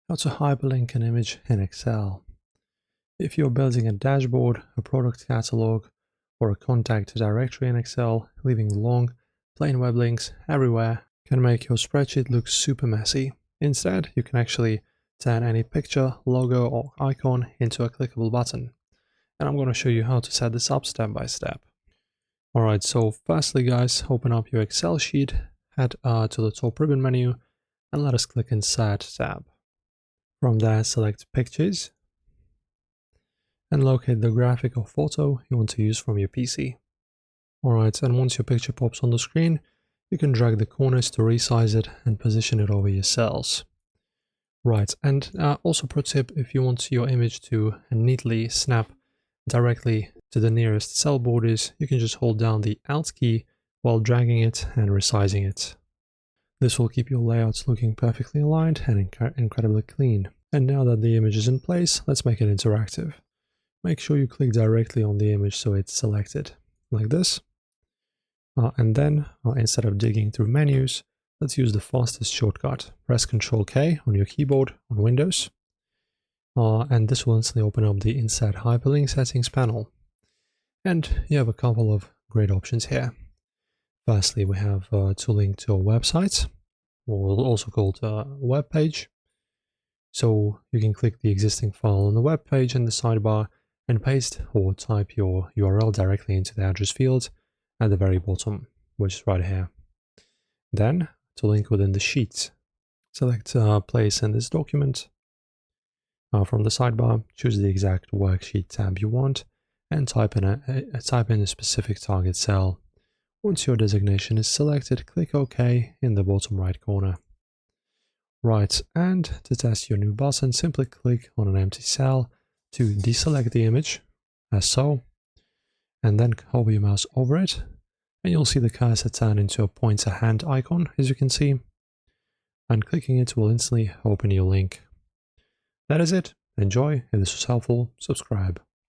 How to hyperlink an image in Excel. If you're building a dashboard, a product catalog, or a contact directory in Excel, leaving long, plain web links everywhere can make your spreadsheet look super messy. Instead, you can actually turn any picture, logo, or icon into a clickable button. And I'm going to show you how to set this up step by step. Alright, so firstly guys, open up your Excel sheet, head to the top ribbon menu, and let us click Insert tab. From there, select Pictures, and locate the graphic or photo you want to use from your PC. Alright, and once your picture pops on the screen, you can drag the corners to resize it and position it over your cells. Right, and also pro tip, if you want your image to neatly snap directly to the nearest cell borders, you can just hold down the Alt key while dragging it and resizing it. This will keep your layouts looking perfectly aligned and incredibly clean. And now that the image is in place, let's make it interactive. Make sure you click directly on the image so it's selected, like this. And then, instead of digging through menus, let's use the fastest shortcut. Press Ctrl-K on your keyboard on Windows. And this will instantly open up the Insert Hyperlink Settings panel. And you have a couple of great options here. Firstly, we have to link to a website, or also called a web page. So you can click the existing file on the web page in the sidebar and paste or type your URL directly into the address field at the very bottom, which is right here. Then, to link within the sheet, select Place in this document. From the sidebar, choose the exact worksheet tab you want and type in a specific target cell. Once your designation is selected, click OK in the bottom right corner. Right, and to test your new button, simply click on an empty cell to deselect the image, as so, and then hover your mouse over it, and you'll see the cursor turn into a pointer hand icon, as you can see, and clicking it will instantly open your link. That is it. Enjoy. If this was helpful, subscribe.